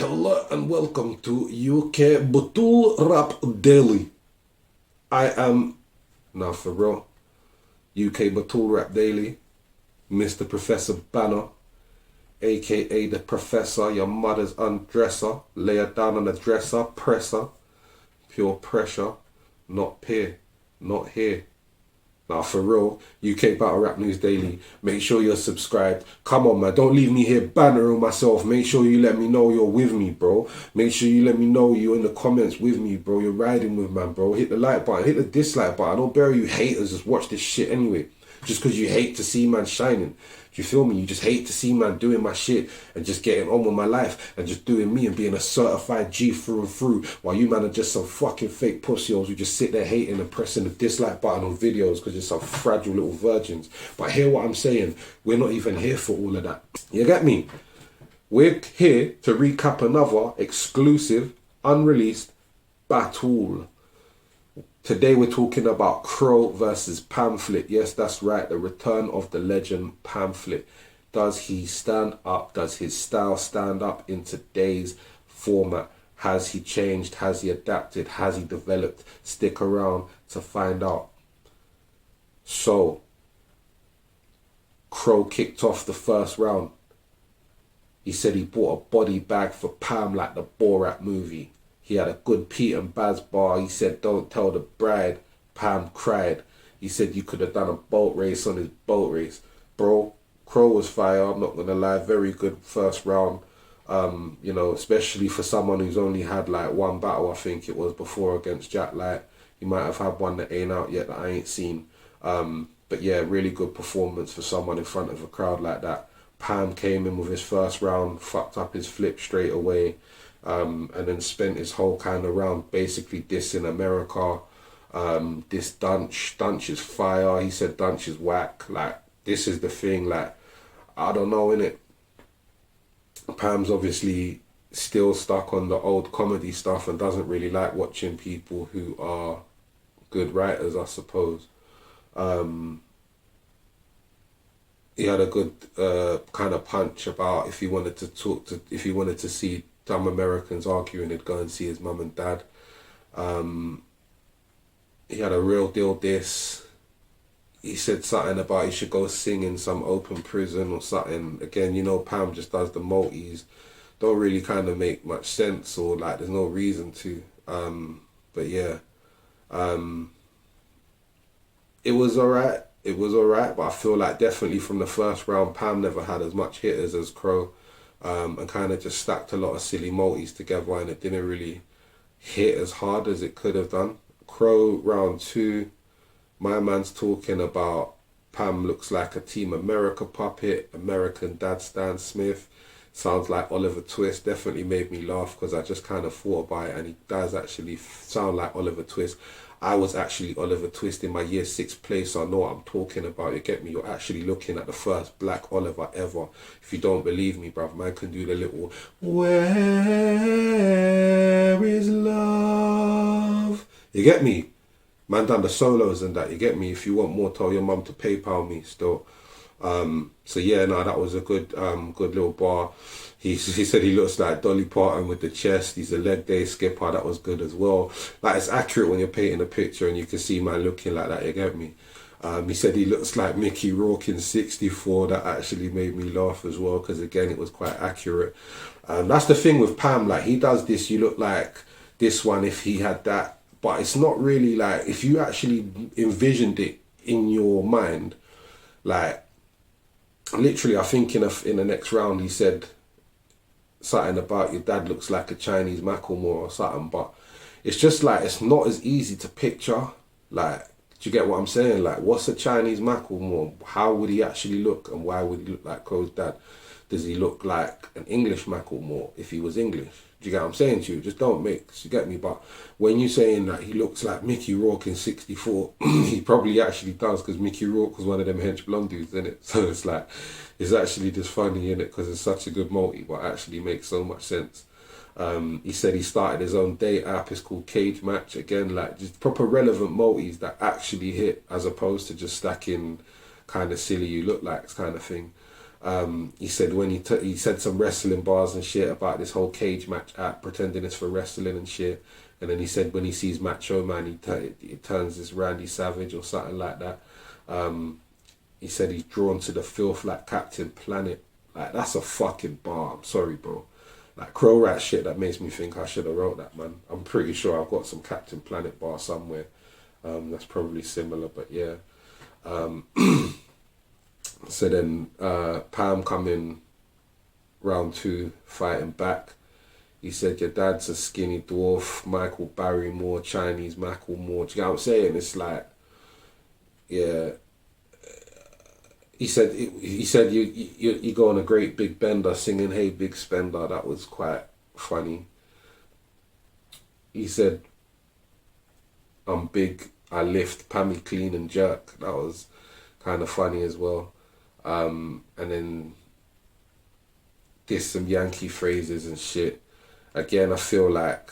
Hello and welcome to UK Batul Rap Daily. I am, now for real, UK Batul Rap Daily, Mr. Professor Banner, aka the Professor, your mother's undresser, lay her down on the dresser, presser, pure pressure, not peer, not here. Now for real, UK Battle Rap News Daily, make sure you're subscribed. Come on man, don't leave me here bantering myself. Make sure you let me know you're with me, bro. Make sure you let me know you're in the comments with me, bro. You're riding with man, bro. Hit the like button, hit the dislike button. Don't bury you haters, just watch this shit anyway. Just because you hate to see man shining. Do you feel me? You just hate to see man doing my shit and just getting on with my life and just doing me and being a certified G through and through, while you man are just some fucking fake pussies who just sit there hating and pressing the dislike button on videos because you're some fragile little virgins. But hear what I'm saying, we're not even here for all of that. You get me? We're here to recap another exclusive, unreleased battle. Today we're talking about Crow versus Pamflit. Yes, that's right, the return of the legend Pamflit. Does he stand up? Does his style stand up in today's format? Has he changed? Has he adapted? Has he developed? Stick around to find out. So, Crow kicked off the first round. He said he bought a body bag for Pam like the Borat movie. He had a good Pete and Baz bar. He said, don't tell the bride. Pam cried. He said you could have done a boat race on his boat race. Bro, Crow was fire. I'm not going to lie. Very good first round. You know, especially for someone who's only had like one battle, I think it was before, against Jack Light. He might have had one that ain't out yet that I ain't seen. But yeah, really good performance for someone in front of a crowd like that. Pam came in with his first round, fucked up his flip straight away. And then spent his whole kind of round basically dissing America. This Dunch is fire. He said Dunch is whack. Like, this is the thing. Like, I don't know, innit? Pam's obviously still stuck on the old comedy stuff and doesn't really like watching people who are good writers, I suppose. He had a good kind of punch about if he wanted to see some Americans arguing, he'd go and see his mum and dad. He had a real deal diss. He said something about he should go sing in some open prison or something. Again, you know, Pam just does the multis. Don't really kind of make much sense, or like there's no reason to. But yeah, it was alright. It was alright, but I feel like definitely from the first round, Pam never had as much hitters as Crow. And kind of just stacked a lot of silly multis together, and it didn't really hit as hard as it could have done. Crow round two, my man's talking about Pam looks like a Team America puppet, American Dad Stan Smith. Sounds like Oliver Twist. Definitely made me laugh because I just kind of thought about it, and he does actually sound like Oliver Twist. I was actually Oliver Twist in my year 6 play, so I know what I'm talking about. You get me? You're actually looking at the first black Oliver ever. If you don't believe me, bruv, man can do the little "Where is love?" You get me? Man done the solos and that. You get me? If you want more, tell your mum to PayPal me still. So yeah, no, that was a good little bar. He said he looks like Dolly Parton with the chest. He's a leg day skipper. That was good as well. Like, it's accurate when you're painting a picture and you can see man looking like that. You get me? He said he looks like Mickey Rourke in 64. That actually made me laugh as well, because again, it was quite accurate. That's the thing with Pam. Like, he does this, you look like this one if he had that. But it's not really like, if you actually envisioned it in your mind, like, literally, I think in the next round he said something about your dad looks like a Chinese Macklemore or something, but it's just like, it's not as easy to picture. Like, do you get what I'm saying? Like, what's a Chinese Macklemore? How would he actually look, and why would he look like Crow's dad? Does he look like an English Macklemore if he was English? Do you get what I'm saying to you? Just don't mix, you get me? But when you're saying that he looks like Mickey Rourke in 64, he probably actually does, because Mickey Rourke was one of them hench blonde dudes, innit? So it's like, it's actually just funny, innit? Because it's such a good multi, but actually makes so much sense. He said he started his own date app. It's called Cage Match. Again, like, just proper relevant multis that actually hit, as opposed to just stacking kind of silly you look likes kind of thing. He said when he said some wrestling bars and shit about this whole cage match act, pretending it's for wrestling and shit. And then he said when he sees Macho Man, he turns this Randy Savage or something like that. He said he's drawn to the filth like Captain Planet. Like, that's a fucking bar. I'm sorry, bro. Like, Crow Rat shit that makes me think I should have wrote that, man. I'm pretty sure I've got some Captain Planet bar somewhere. That's probably similar, but yeah. So then Pam come in round 2 fighting back. He said your dad's a skinny dwarf, Michael Barrymore, Chinese Macklemore. Do you know what I'm saying? It's like, yeah. He said you go on a great big bender singing Hey Big Spender. That was quite funny. He said I'm big, I lift, Pammy clean and jerk. That was kind of funny as well. And then there's some Yankee phrases and shit. Again, I feel like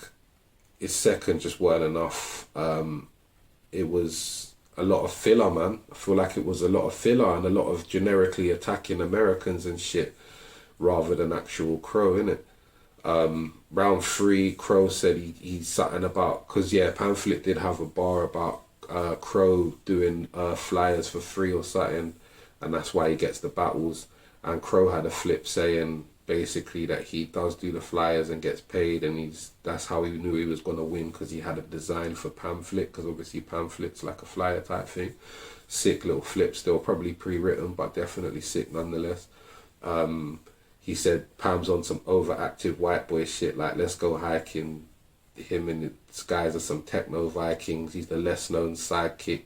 his second just weren't enough. It was a lot of filler, man. I feel like it was a lot of filler and a lot of generically attacking Americans and shit rather than actual Crow, innit? Round 3, Crow said he's something about, because yeah, Pamflit did have a bar about Crow doing flyers for free or something, and that's why he gets the battles. And Crow had a flip saying basically that he does do the flyers and gets paid, and that's how he knew he was going to win, because he had a design for Pamflit, because obviously Pamflit's like a flyer type thing. Sick little flip, still probably pre-written, but definitely sick nonetheless. He said Pam's on some overactive white boy shit, like let's go hiking. Him and his guys are some techno Vikings. He's the less known sidekick.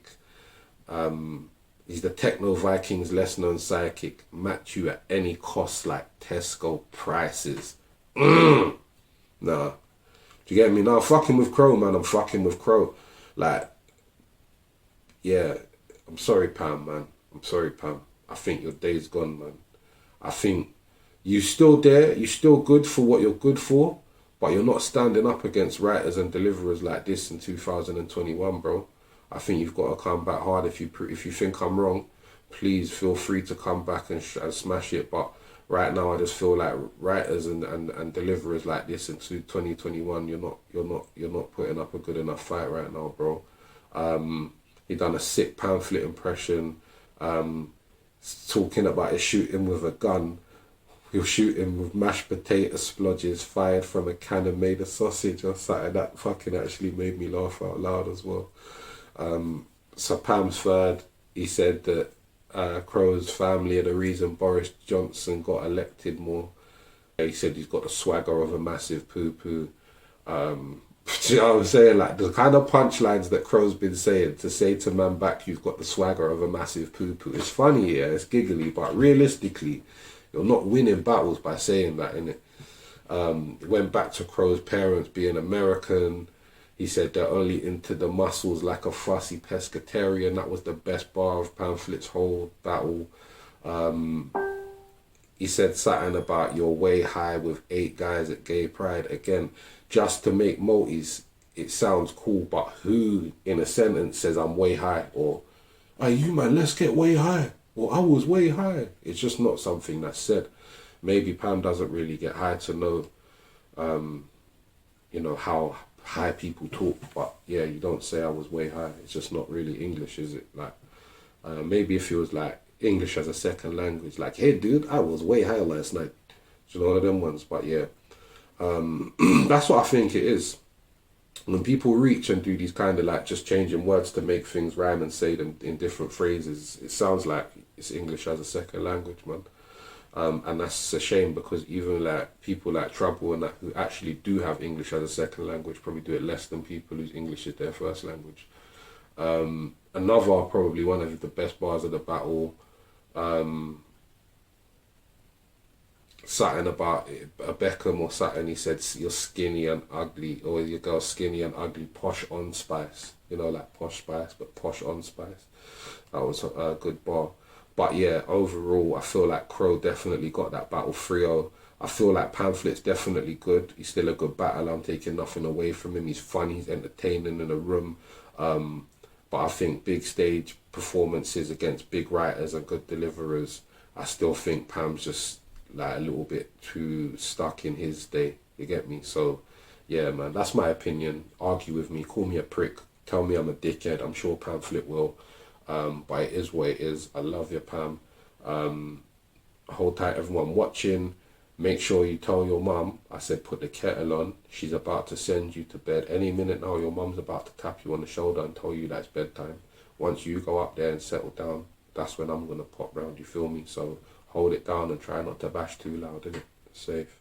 He's the techno Vikings less known sidekick. Match you at any cost like Tesco prices. Nah. Do you get me? Now I'm fucking with Crow, man. I'm fucking with Crow. Like, yeah. I'm sorry, Pam, man. I'm sorry, Pam. I think your day's gone, man. I think you still there. You're still good for what you're good for. But you're not standing up against writers and deliverers like this in 2021, bro. I think you've got to come back hard. If you think I'm wrong, please feel free to come back and smash it. But right now, I just feel like writers and deliverers like this in 2021, you're not putting up a good enough fight right now, bro. He done a sick Pamflit impression, talking about his shooting with a gun. He'll shoot him with mashed potato splodges fired from a cannon made of sausage or something. That fucking actually made me laugh out loud as well. So Pam's third, he said that Crow's family are the reason Boris Johnson got elected more. He said he's got the swagger of a massive poo-poo. Do you know what I'm saying? Like, the kind of punchlines that Crow's been saying, to say to man back, you've got the swagger of a massive poo-poo. It's funny, yeah, it's giggly, but realistically, you're not winning battles by saying that, innit? Went back to Crow's parents being American. He said they're only into the muscles like a fussy pescatarian. That was the best bar of Pamflit's whole battle. He said something about you're way high with 8 guys at Gay Pride. Again, just to make multis, it sounds cool, but who in a sentence says I'm way high? Or, hey, you man, let's get way high. Or I was way high. It's just not something that's said. Maybe Pam doesn't really get high to know, how high people talk. But yeah, you don't say I was way high. It's just not really English, is it? Like, maybe if it was like English as a second language, like, hey dude, I was way high last night. Do you know, one of them ones? But yeah, that's what I think it is. When people reach and do these kind of like just changing words to make things rhyme and say them in different phrases, it sounds like it's English as a second language, man. And that's a shame, because even like people like Trouble and that who actually do have English as a second language probably do it less than people whose English is their first language. Another, probably one of the best bars of the battle, something about a Beckham or something. He said you're skinny and ugly, or your girl's skinny and ugly, posh on Spice. You know, like Posh Spice, but posh on Spice. That was a good bar. But yeah, overall, I feel like Crow definitely got that battle 3-0. I feel like Pamflet's definitely good. He's still a good battler. I'm taking nothing away from him. He's funny, he's entertaining in a room. But I think big stage performances against big writers and good deliverers, I still think Pam's just like a little bit too stuck in his day. You get me? So, yeah, man, that's my opinion. Argue with me, call me a prick, tell me I'm a dickhead. I'm sure Pamflit will. But it is what it is. I love you, Pam. Hold tight, everyone watching. Make sure you tell your mum, I said put the kettle on. She's about to send you to bed. Any minute now, your mum's about to tap you on the shoulder and tell you that it's bedtime. Once you go up there and settle down, that's when I'm going to pop round, you feel me? So hold it down and try not to bash too loud, innit? Safe.